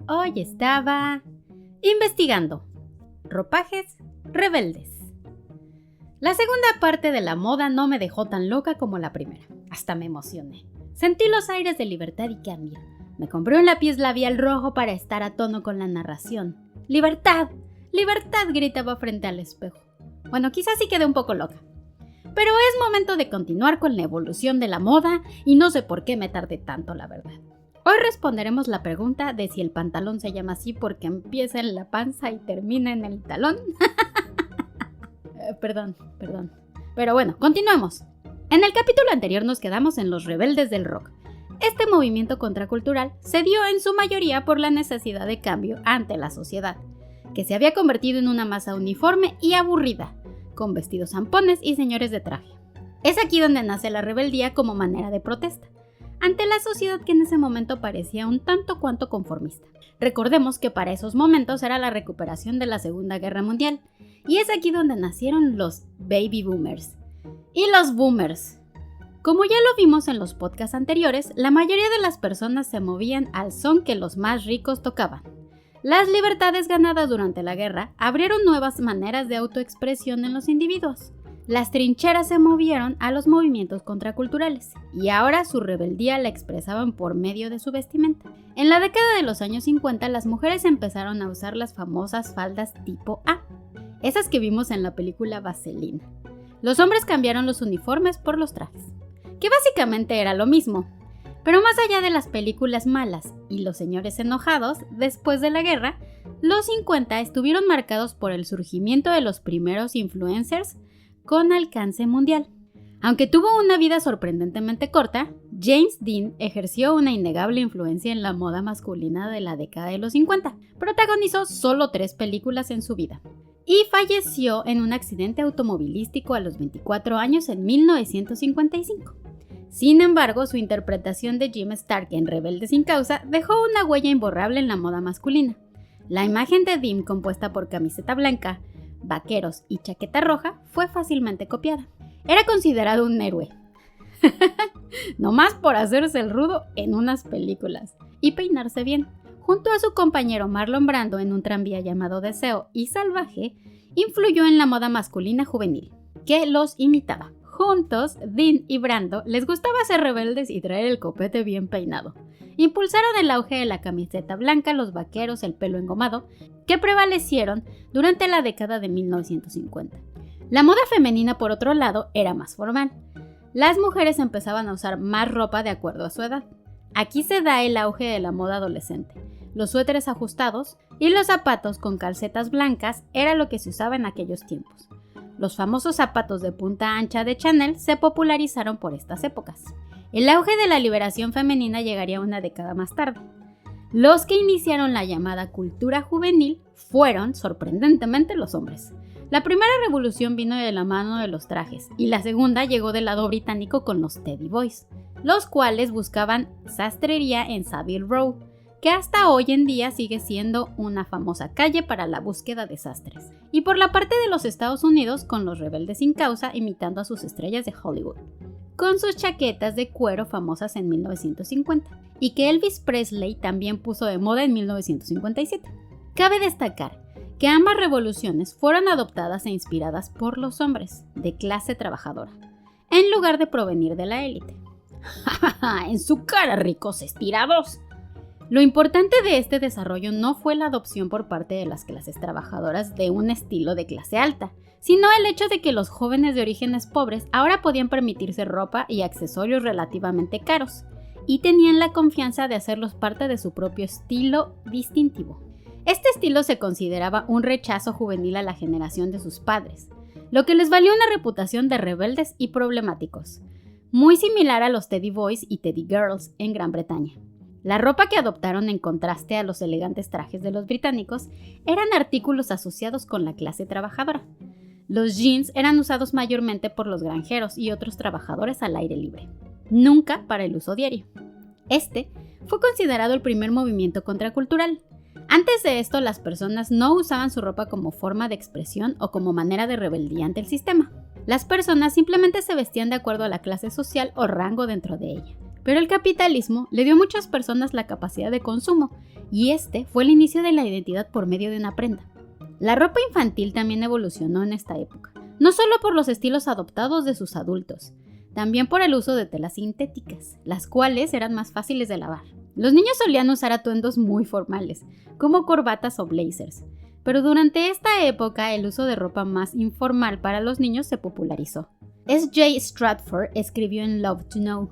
Hoy estaba investigando ropajes rebeldes. La segunda parte de la moda no me dejó tan loca como la primera. Hasta me emocioné. Sentí los aires de libertad y cambio. Me compré un lápiz labial rojo para estar a tono con la narración. ¡Libertad! ¡Libertad!, gritaba frente al espejo. Bueno, quizás sí quedé un poco loca. Pero es momento de continuar con la evolución de la moda y no sé por qué me tardé tanto, la verdad. Hoy responderemos la pregunta de si el pantalón se llama así porque empieza en la panza y termina en el talón. Perdón. Pero bueno, continuemos. En el capítulo anterior nos quedamos en los rebeldes del rock. Este movimiento contracultural se dio en su mayoría por la necesidad de cambio ante la sociedad, que se había convertido en una masa uniforme y aburrida, con vestidos zampones y señores de traje. Es aquí donde nace la rebeldía como manera de protesta, ante la sociedad que en ese momento parecía un tanto cuanto conformista. Recordemos que para esos momentos era la recuperación de la Segunda Guerra Mundial, y es aquí donde nacieron los baby boomers. Y los boomers. Como ya lo vimos en los podcasts anteriores, la mayoría de las personas se movían al son que los más ricos tocaban. Las libertades ganadas durante la guerra abrieron nuevas maneras de autoexpresión en los individuos. Las trincheras se movieron a los movimientos contraculturales y ahora su rebeldía la expresaban por medio de su vestimenta. En la década de los años 50, las mujeres empezaron a usar las famosas faldas tipo A, esas que vimos en la película Vaselina. Los hombres cambiaron los uniformes por los trajes, que básicamente era lo mismo. Pero más allá de las películas malas y los señores enojados, después de la guerra, los 50 estuvieron marcados por el surgimiento de los primeros influencers con alcance mundial. Aunque tuvo una vida sorprendentemente corta, James Dean ejerció una innegable influencia en la moda masculina de la década de los 50. Protagonizó solo 3 películas en su vida y falleció en un accidente automovilístico a los 24 años en 1955. Sin embargo, su interpretación de Jim Stark en Rebelde sin Causa dejó una huella imborrable en la moda masculina. La imagen de Dean, compuesta por camiseta blanca, vaqueros y chaqueta roja, fue fácilmente copiada. Era considerado un héroe, nomás por hacerse el rudo en unas películas y peinarse bien. Junto a su compañero Marlon Brando en un tranvía llamado Deseo y Salvaje, influyó en la moda masculina juvenil, que los imitaba. Juntos, Dean y Brando les gustaba ser rebeldes y traer el copete bien peinado. Impulsaron el auge de la camiseta blanca, los vaqueros, el pelo engomado, que prevalecieron durante la década de 1950. La moda femenina, por otro lado, era más formal. Las mujeres empezaban a usar más ropa de acuerdo a su edad. Aquí se da el auge de la moda adolescente. Los suéteres ajustados y los zapatos con calcetas blancas era lo que se usaba en aquellos tiempos. Los famosos zapatos de punta ancha de Chanel se popularizaron por estas épocas. El auge de la liberación femenina llegaría una década más tarde. Los que iniciaron la llamada cultura juvenil fueron, sorprendentemente, los hombres. La primera revolución vino de la mano de los trajes y la segunda llegó del lado británico con los Teddy Boys, los cuales buscaban sastrería en Savile Row, que hasta hoy en día sigue siendo una famosa calle para la búsqueda de sastres. Y por la parte de los Estados Unidos, con los rebeldes sin causa imitando a sus estrellas de Hollywood, con sus chaquetas de cuero famosas en 1950, y que Elvis Presley también puso de moda en 1957. Cabe destacar que ambas revoluciones fueron adoptadas e inspiradas por los hombres de clase trabajadora, en lugar de provenir de la élite. ¡En su cara, ricos estirados! Lo importante de este desarrollo no fue la adopción por parte de las clases trabajadoras de un estilo de clase alta, sino el hecho de que los jóvenes de orígenes pobres ahora podían permitirse ropa y accesorios relativamente caros, y tenían la confianza de hacerlos parte de su propio estilo distintivo. Este estilo se consideraba un rechazo juvenil a la generación de sus padres, lo que les valió una reputación de rebeldes y problemáticos, muy similar a los Teddy Boys y Teddy Girls en Gran Bretaña. La ropa que adoptaron en contraste a los elegantes trajes de los británicos eran artículos asociados con la clase trabajadora. Los jeans eran usados mayormente por los granjeros y otros trabajadores al aire libre, nunca para el uso diario. Este fue considerado el primer movimiento contracultural. Antes de esto, las personas no usaban su ropa como forma de expresión o como manera de rebeldía ante el sistema. Las personas simplemente se vestían de acuerdo a la clase social o rango dentro de ella. Pero el capitalismo le dio a muchas personas la capacidad de consumo, y este fue el inicio de la identidad por medio de una prenda. La ropa infantil también evolucionó en esta época, no solo por los estilos adoptados de sus adultos, también por el uso de telas sintéticas, las cuales eran más fáciles de lavar. Los niños solían usar atuendos muy formales, como corbatas o blazers, pero durante esta época el uso de ropa más informal para los niños se popularizó. S.J. Stratford escribió en Love to Know: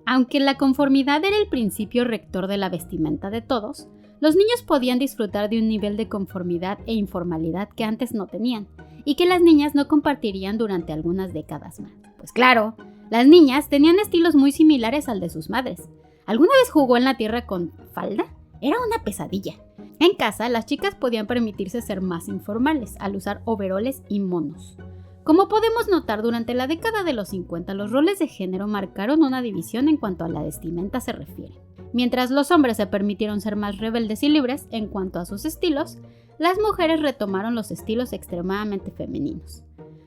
aunque la conformidad era el principio rector de la vestimenta de todos, los niños podían disfrutar de un nivel de conformidad e informalidad que antes no tenían, y que las niñas no compartirían durante algunas décadas más. Pues claro, las niñas tenían estilos muy similares al de sus madres. ¿Alguna vez jugó en la tierra con falda? Era una pesadilla. En casa, las chicas podían permitirse ser más informales al usar overoles y monos. Como podemos notar, durante la década de los 50, los roles de género marcaron una división en cuanto a la vestimenta se refiere. Mientras los hombres se permitieron ser más rebeldes y libres en cuanto a sus estilos, las mujeres retomaron los estilos extremadamente femeninos,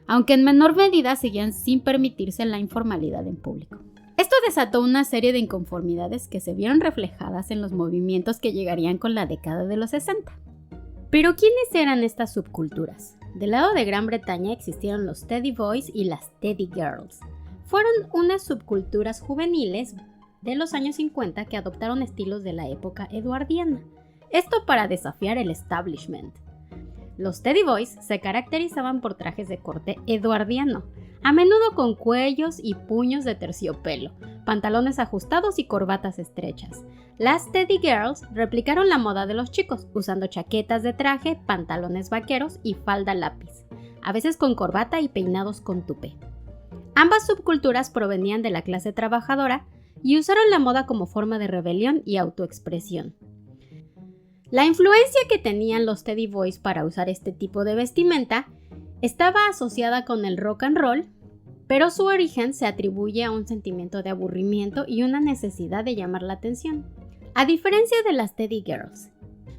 aunque en menor medida seguían sin permitirse la informalidad en público. Esto desató una serie de inconformidades que se vieron reflejadas en los movimientos que llegarían con la década de los 60. Pero ¿quiénes eran estas subculturas? Del lado de Gran Bretaña existieron los Teddy Boys y las Teddy Girls. Fueron unas subculturas juveniles de los años 50 que adoptaron estilos de la época eduardiana. Esto para desafiar el establishment. Los Teddy Boys se caracterizaban por trajes de corte eduardiano, a menudo con cuellos y puños de terciopelo, pantalones ajustados y corbatas estrechas. Las Teddy Girls replicaron la moda de los chicos, usando chaquetas de traje, pantalones vaqueros y falda lápiz, a veces con corbata y peinados con tupé. Ambas subculturas provenían de la clase trabajadora y usaron la moda como forma de rebelión y autoexpresión. La influencia que tenían los Teddy Boys para usar este tipo de vestimenta estaba asociada con el rock and roll, pero su origen se atribuye a un sentimiento de aburrimiento y una necesidad de llamar la atención. A diferencia de las Teddy Girls,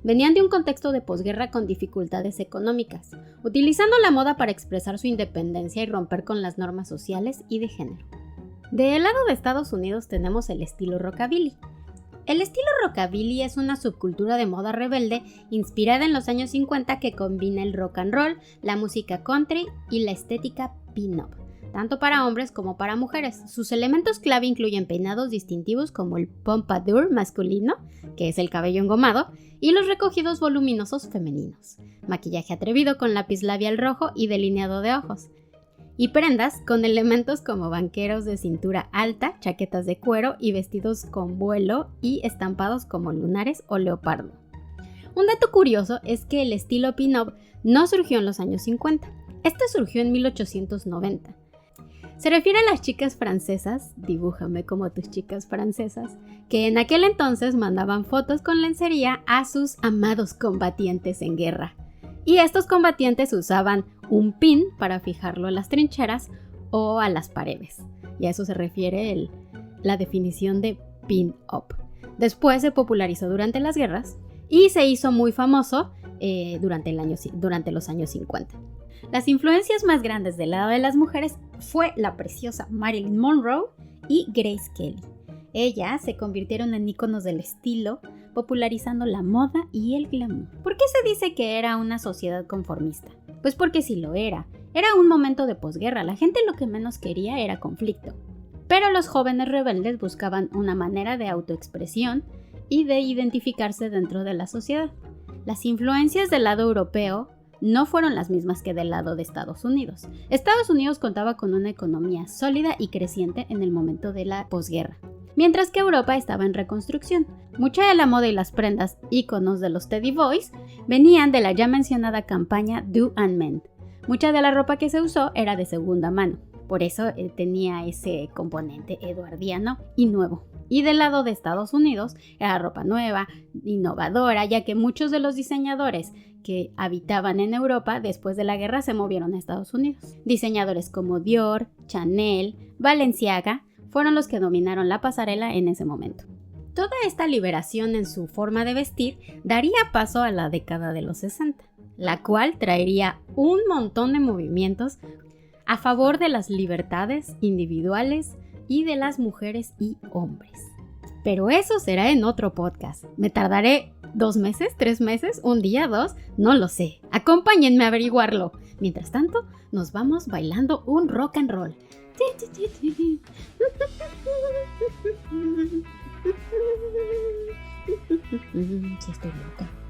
venían de un contexto de posguerra con dificultades económicas, utilizando la moda para expresar su independencia y romper con las normas sociales y de género. Del lado de Estados Unidos tenemos el estilo rockabilly. El estilo rockabilly es una subcultura de moda rebelde inspirada en los años 50 que combina el rock and roll, la música country y la estética pin-up, tanto para hombres como para mujeres. Sus elementos clave incluyen peinados distintivos como el pompadour masculino, que es el cabello engomado, y los recogidos voluminosos femeninos, maquillaje atrevido con lápiz labial rojo y delineado de ojos, y prendas con elementos como banqueros de cintura alta, chaquetas de cuero y vestidos con vuelo y estampados como lunares o leopardo. Un dato curioso es que el estilo pin-up no surgió en los años 50, este surgió en 1890. Se refiere a las chicas francesas, dibújame como tus chicas francesas, que en aquel entonces mandaban fotos con lencería a sus amados combatientes en guerra. Y estos combatientes usaban un pin para fijarlo a las trincheras o a las paredes. Y a eso se refiere la definición de pin-up. Después se popularizó durante las guerras y se hizo muy famoso durante los años 50. Las influencias más grandes del lado de las mujeres fue la preciosa Marilyn Monroe y Grace Kelly. Ellas se convirtieron en íconos del estilo, popularizando la moda y el glamour. ¿Por qué se dice que era una sociedad conformista? Pues porque sí lo era. Era un momento de posguerra, la gente lo que menos quería era conflicto. Pero los jóvenes rebeldes buscaban una manera de autoexpresión y de identificarse dentro de la sociedad. Las influencias del lado europeo no fueron las mismas que del lado de Estados Unidos. Estados Unidos contaba con una economía sólida y creciente en el momento de la posguerra, mientras que Europa estaba en reconstrucción. Mucha de la moda y las prendas íconos de los Teddy Boys venían de la ya mencionada campaña Do and Mend. Mucha de la ropa que se usó era de segunda mano, por eso tenía ese componente eduardiano y nuevo. Y del lado de Estados Unidos era ropa nueva, innovadora, ya que muchos de los diseñadores que habitaban en Europa después de la guerra se movieron a Estados Unidos. Diseñadores como Dior, Chanel, Balenciaga fueron los que dominaron la pasarela en ese momento. Toda esta liberación en su forma de vestir daría paso a la década de los 60, la cual traería un montón de movimientos a favor de las libertades individuales y de las mujeres y hombres. Pero eso será en otro podcast. Me tardaré 2 meses, 3 meses, 1 día, 2, no lo sé. Acompáñenme a averiguarlo. Mientras tanto, nos vamos bailando un rock and roll. Sí, estoy loca.